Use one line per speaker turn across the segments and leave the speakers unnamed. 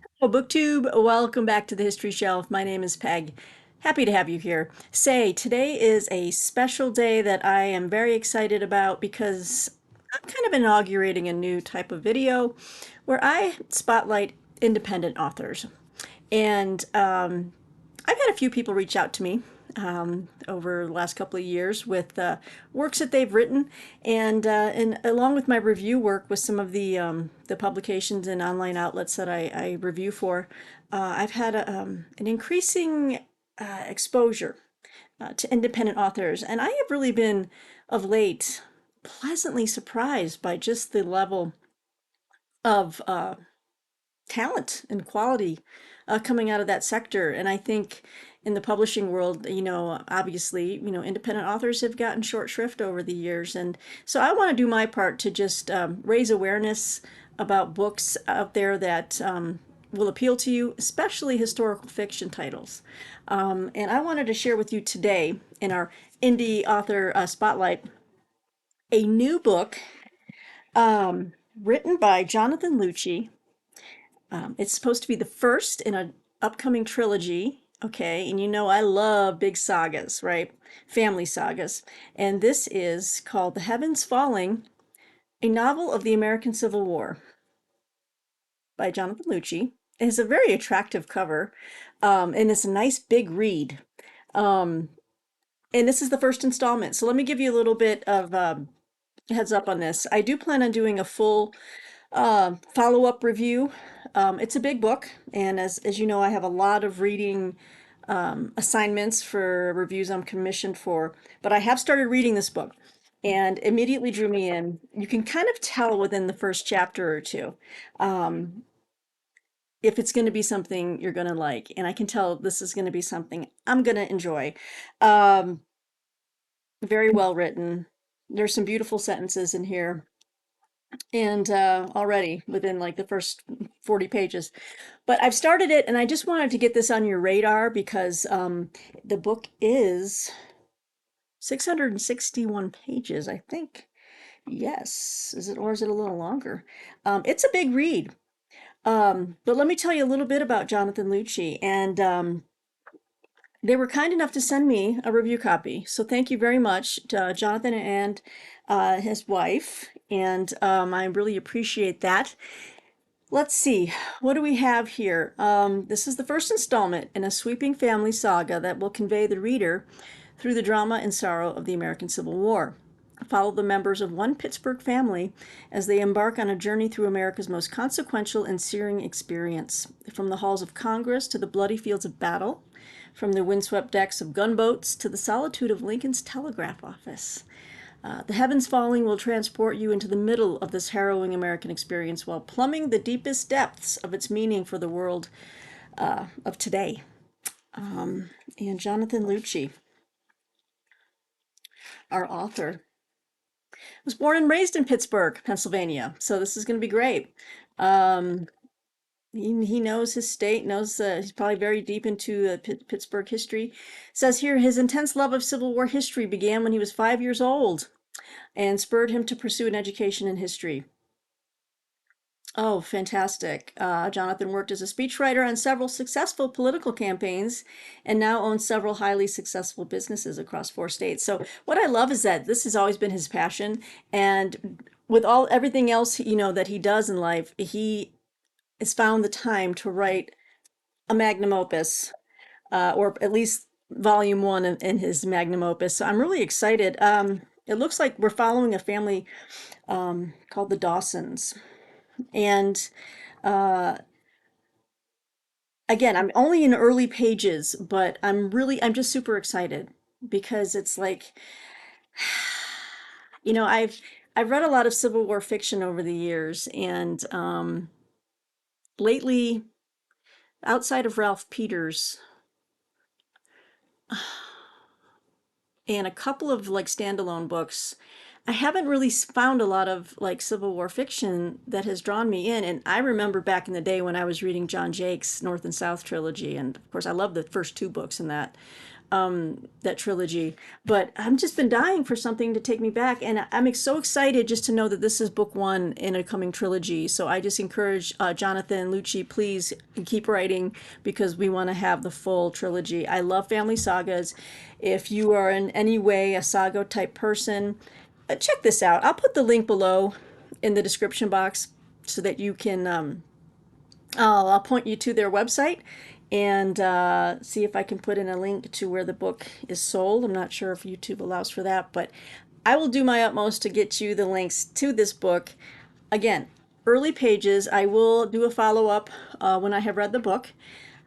Oh, BookTube, welcome back to the History Shelf. My name is Peg. Happy to have you here. Today is a special day that I am very excited about because I'm kind of inaugurating a new type of video where I spotlight independent authors. And I've had a few people reach out to me over the last couple of years with works that they've written, and along with my review work with some of the publications and online outlets that I review for, I've had an increasing exposure to independent authors, and I have really been of late pleasantly surprised by just the level of talent and quality coming out of that sector. And I think in the publishing world, obviously, independent authors have gotten short shrift over the years. And so I want to do my part to just raise awareness about books out there that will appeal to you, especially historical fiction titles. And I wanted to share with you today in our indie author spotlight a new book written by Jonathan Lucci. It's supposed to be the first in an upcoming trilogy. Okay, and I love big sagas, right? Family sagas. And this is called The Heavens Falling, a novel of the American Civil War by Jonathan Lucci. It has a very attractive cover, and it's a nice big read. Um, and this is the first installment. So let me give you a little bit of heads up on this. I do plan on doing a full follow-up review. It's a big book, and as you know, I have a lot of reading assignments for reviews I'm commissioned for. But I have started reading this book, and immediately drew me in. You can kind of tell within the first chapter or two um, if it's going to be something you're going to like, and I can tell this is going to be something I'm going to enjoy. Um, Very well written. There's some beautiful sentences in here and already within like the first 40 pages. But I've started it and I just wanted to get this on your radar because the book is 661 pages, I think. Yes. Is it, or is it a little longer? It's a big read. But let me tell you a little bit about Jonathan Lucci. And they were kind enough to send me a review copy. So thank you very much to Jonathan and his wife. And I really appreciate that. Let's see, what do we have here? This is the first installment in a sweeping family saga that will convey the reader through the drama and sorrow of the American Civil War. Follow the members of one Pittsburgh family as they embark on a journey through America's most consequential and searing experience. From the halls of Congress to the bloody fields of battle, from the windswept decks of gunboats to the solitude of Lincoln's telegraph office. The Heavens Falling will transport you into the middle of this harrowing American experience while plumbing the deepest depths of its meaning for the world of today. And Jonathan Lucci, our author, was born and raised in Pittsburgh, Pennsylvania. So this is going to be great. Um, he knows his state, knows he's probably very deep into Pittsburgh history. It says here his intense love of Civil War history began when he was 5 years old and spurred him to pursue an education in history. Oh, fantastic. Jonathan worked as a speechwriter on several successful political campaigns and now owns several highly successful businesses across 4 states. So what I love is that this has always been his passion. And with all everything else, that he does in life, he has found the time to write a magnum opus, or at least volume one in his magnum opus. So I'm really excited. It looks like we're following a family called the Dawsons. And uh, again, I'm only in early pages, but I'm just super excited because it's like, I've read a lot of Civil War fiction over the years, and lately, outside of Ralph Peters and a couple of like standalone books, I haven't really found a lot of like Civil War fiction that has drawn me in. And I remember back in the day when I was reading John Jake's North and South trilogy, and of course I love the first two books in that. that trilogy. But I've just been dying for something to take me back, and I'm so excited just to know that this is book one in a coming trilogy. So I just encourage Jonathan Lucci, please keep writing because we want to have the full trilogy. I love family sagas. If you are in any way a saga type person, check this out. I'll put the link below in the description box so that you can I'll point you to their website and see if I can put in a link to where the book is sold. I'm not sure if YouTube allows for that, but I will do my utmost to get you the links to this book. Again, early pages. I will do a follow up when I have read the book.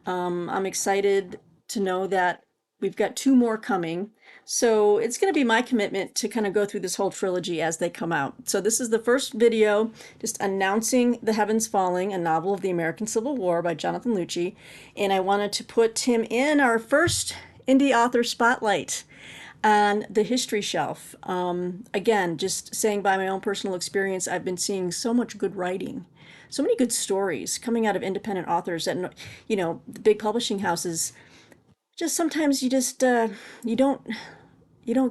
I'm excited to know that we've got two more coming. So it's going to be my commitment to kind of go through this whole trilogy as they come out. So this is the first video just announcing The Heavens Falling, a novel of the American Civil War by Jonathan Lucci. And I wanted to put him in our first indie author spotlight on the history shelf. Again, just saying by my own personal experience, I've been seeing so much good writing, so many good stories coming out of independent authors that, the big publishing houses, just sometimes you don't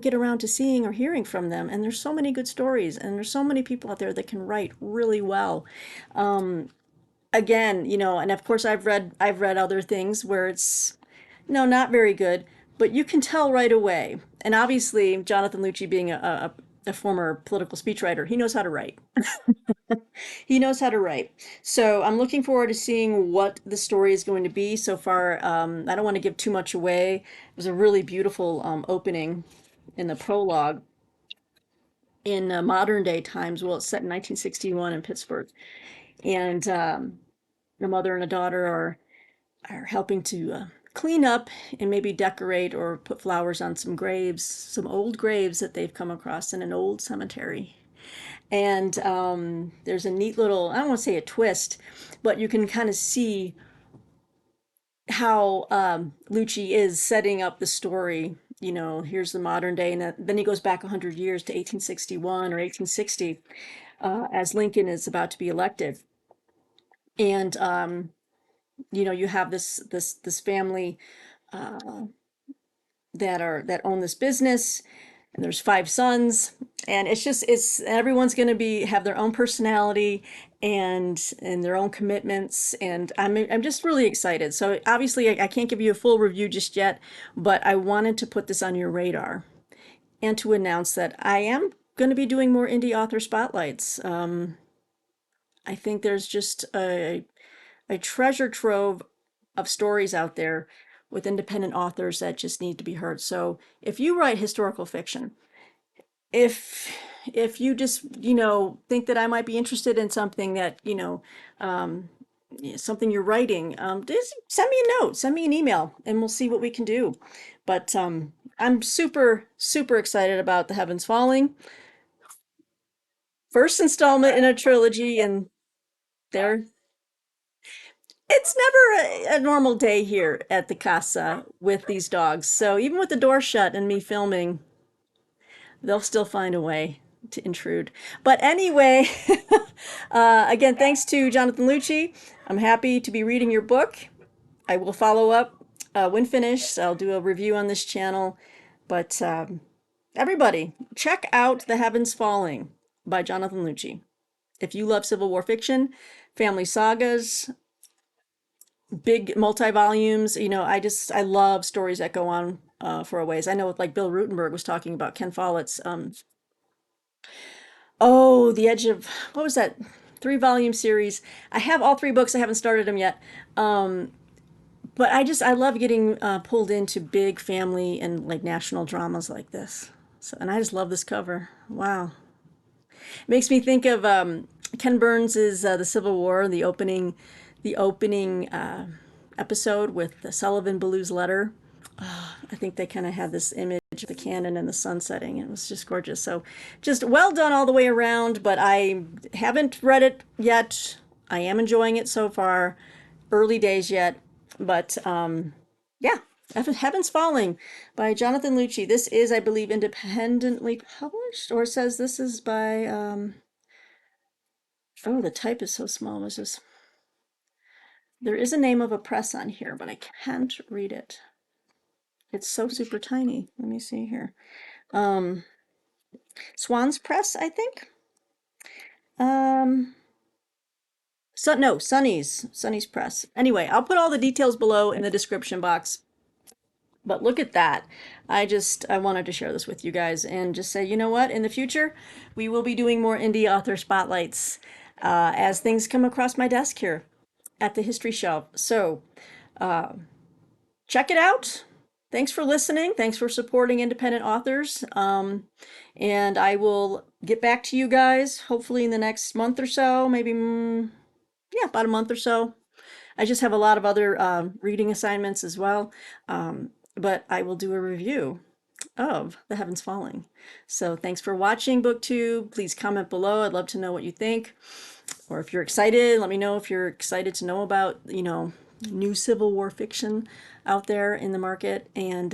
get around to seeing or hearing from them. And there's so many good stories, and there's so many people out there that can write really well. Again, and of course I've read other things where it's no, not very good, but you can tell right away. And obviously, Jonathan Lucci being a former political speechwriter, he knows how to write. He knows how to write. So I'm looking forward to seeing what the story is going to be. So far, I don't want to give too much away. It was a really beautiful opening in the prologue in modern day times. Well, it's set in 1961 in Pittsburgh, and the mother and a daughter are helping to clean up and maybe decorate or put flowers on some graves, some old graves that they've come across in an old cemetery. And there's a neat little, I don't want to say a twist, but you can kind of see how Lucci is setting up the story. Here's the modern day, and then he goes back 100 years to 1861 or 1860 as Lincoln is about to be elected. And you have this family that own this business, and there's five sons, and it's everyone's going to be have their own personality and their own commitments, and I'm just really excited. So obviously I can't give you a full review just yet, but I wanted to put this on your radar and to announce that I am going to be doing more indie author spotlights. I think there's just a treasure trove of stories out there with independent authors that just need to be heard. So if you write historical fiction, if you just think that I might be interested in something that something you're writing, just send me a note, send me an email, and we'll see what we can do. But I'm super excited about The Heavens Falling, first installment in a trilogy, and there it's never a normal day here at the casa with these dogs. So even with the door shut and me filming, they'll still find a way to intrude. But anyway, again, thanks to Jonathan Lucci. I'm happy to be reading your book. I will follow up when finished. I'll do a review on this channel. But everybody, check out The Heavens Falling by Jonathan Lucci. If you love Civil War fiction, family sagas, big multi-volumes, I love stories that go on for a ways. I know like Bill Rutenberg was talking about Ken Follett's The Edge of, what was that, 3-volume series. I have all 3 books. I haven't started them yet. But I love getting pulled into big family and like national dramas like this. So, and I just love this cover. Wow. It makes me think of Ken Burns's The Civil War, the opening episode with the Sullivan Blues letter. I think they kind of had this image of the cannon and the sun setting. It was just gorgeous. So just well done all the way around, but I haven't read it yet. I am enjoying it so far. Early days yet, but yeah. Heaven's Falling by Jonathan Lucci. This is, I believe, independently published, or it says this is by, oh, the type is so small. There is a name of a press on here, but I can't read it. It's so super tiny. Let me see here. Um, Swan's Press, I think. Um, no, Sunny's Press. Anyway, I'll put all the details below in the description box. But look at that. I wanted to share this with you guys and just say, you know what? In the future, we will be doing more indie author spotlights as things come across my desk here at the History Shelf. So check it out. Thanks for listening. Thanks for supporting independent authors. And I will get back to you guys hopefully in the next month or so, maybe, yeah, about a month or so. I just have a lot of other reading assignments as well. But I will do a review of The Heavens Falling. So thanks for watching BookTube. Please comment below. I'd love to know what you think. Or if you're excited, let me know if you're excited to know about, new Civil War fiction out there in the market. And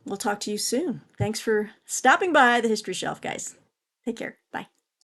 we'll talk to you soon. Thanks for stopping by the History Shelf, guys. Take care. Bye.